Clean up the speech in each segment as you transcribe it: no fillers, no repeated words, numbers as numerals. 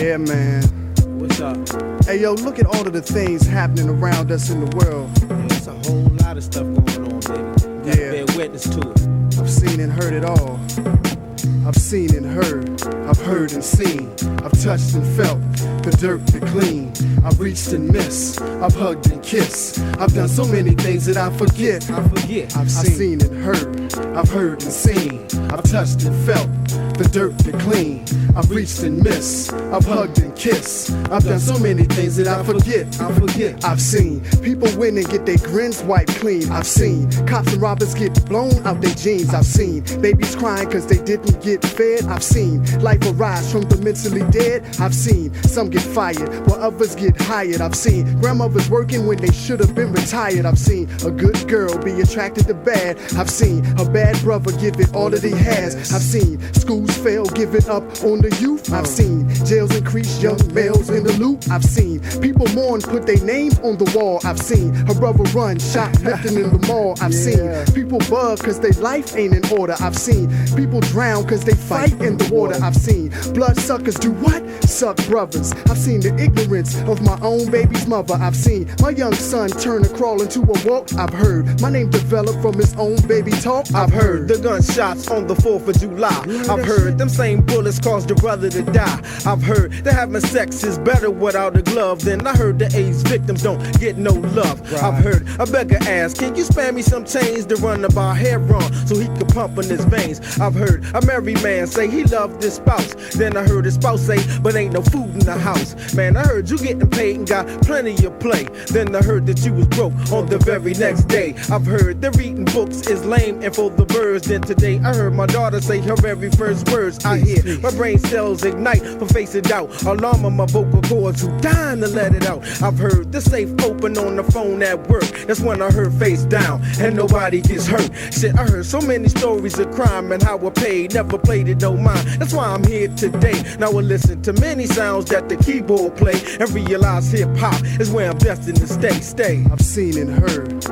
Yeah, man. What's up? Hey, yo, look at all of the things happening around us in the world. There's a whole lot of stuff going on, baby. Yeah. Bear witness to it. I've seen and heard it all. I've seen and heard, I've heard and seen, I've touched and felt the dirt to clean. I've reached and missed, I've hugged and kissed. I've done so many things that I forget. I've seen and heard, I've heard and seen, I've touched and felt the dirt to clean. I've reached and missed, I've hugged and kissed. I've done so many things that I forget. I've seen people win and get their grins wiped clean. I've seen cops and robbers get blown out their jeans. I've seen babies crying cause they didn't get fed. I've seen life arise from the mentally dead. I've seen some get fired while others get hired. I've seen grandmothers working when they should have been retired. I've seen a good girl be attracted to bad. I've seen a bad brother give it all that he has. I've seen schools fail, giving up on the youth. I've seen jails increase, young males in the loop. I've seen people mourn, put their names on the wall. I've seen her brother run, shoplifting in the mall. I've seen people bug cause their life ain't in order. I've seen people drown cause they fight in the water. I've seen blood suckers do what? Suck brothers. I've seen the ignorance of my own baby's mother. I've seen my young son turn and crawl into a walk. I've heard my name develop from his own baby talk. I've heard the gunshots on the 4th of July. I've heard them same bullets caused your brother to die. I've heard that having sex is better without a glove. Then I heard the AIDS victims don't get no love. I've heard a beggar ask, can you spare me some change to run about hair wrong so he could pump in his veins? I've heard a married man say he loved his spouse. Then I heard his spouse say, but ain't no food in the house. Man, I heard you getting paid and got plenty of play. Then I heard that you was broke on the very next day. I've heard that reading books is lame and for the birds. Then today I heard my daughter say her very first words. I hear my brain cells ignite for facing doubt. Alarm on my vocal cords who dying to let it out. I've heard the safe open on the phone at work. That's when I heard face down and nobody gets hurt. Shit, I heard so many stories of crime and how I paid, never played it, no mind. That's why I'm here today. Now I listen to many sounds that the keyboard play and realize hip hop is where I'm destined to stay. I've seen and heard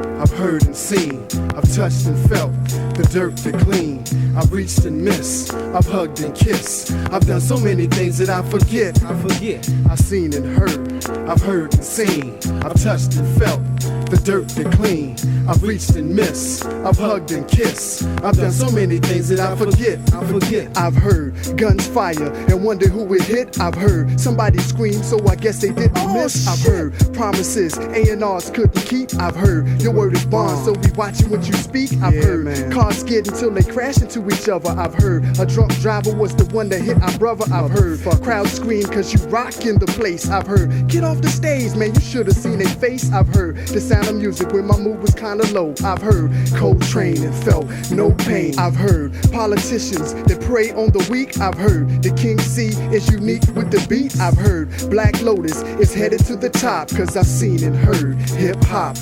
and seen, I've touched and felt the dirt to clean. I've reached and missed, I've hugged and kissed. I've done so many things that I forget. I've seen and heard, I've heard and seen, I've touched and felt the dirt to clean. I've reached and missed, I've hugged and kissed. I've done so many things that I forget. I've heard guns fire and wonder who it hit. I've heard somebody scream, so I guess they didn't miss. I've heard promises A&Rs couldn't keep. I've heard your word is bond, so be watching what you speak. I've heard cars skid until they crash into each other. I've heard a drunk driver was the one that hit our brother. I've heard crowds scream cause you rockin' the place. I've heard get off the stage, man, you should've seen their face. I've heard the sound of music when my mood was kinda low. I've heard Coltrane and felt no pain. I've heard politicians that prey on the weak. I've heard the King C is unique with the beats. I've heard Black Lotus is headed to the top cause I've seen and heard hip hop.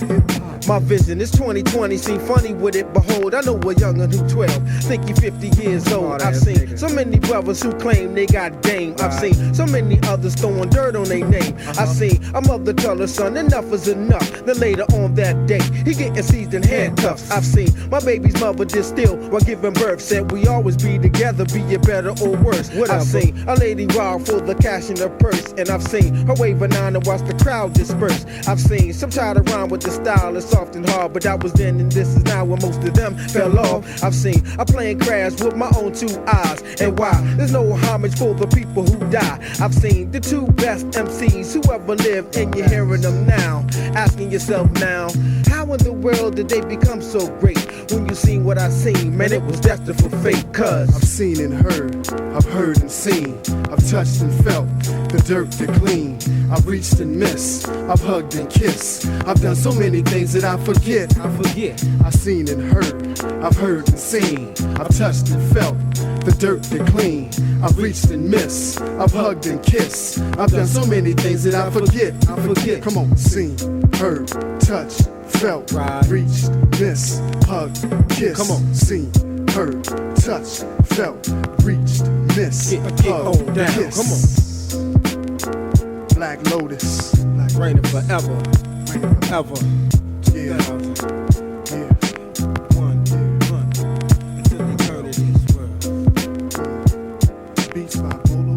My vision is 2020, seem funny with it. Behold, I know a young'un who 12, think he 50 years old. I've seen so many brothers who claim they got game. I've seen so many others throwing dirt on their name. I've seen a mother tell her son enough is enough. Then later on that day, he getting seized in handcuffs. I've seen my baby's mother distill while giving birth. Said we always be together, be it better or worse. I've seen a lady rob for the cash in her purse. And I've seen her wave a nine and watch the crowd disperse. I've seen some try to rhyme with the style that's soft and hard, but that was then and this is now when most of them fell off. I've seen a plane crash with my own 2 eyes. And why? There's no homage for the people who die. I've seen the 2 best MCs who ever lived, and you're hearing them now. Asking yourself now, how in the world did they become so great? When you seen what I seen, man, it was destined for fate. Cause I've seen and heard, I've heard and seen, I've touched and felt the dirt to clean. I've reached and missed, I've hugged and kissed. I've done so many things that I forget. I've seen and heard, I've heard and seen, I've touched and felt the dirt to clean. I've reached and missed, I've hugged and kissed. I've done so many things that I forget. Come on, seen, heard, touched, felt, reached, missed, hugged, kissed. Come on, seen, heard, touched, felt, reached, missed, hugged, kissed. Come on. Black Lotus, Raining forever, ever. Yeah. One, until eternity's world. Beats by Bolo.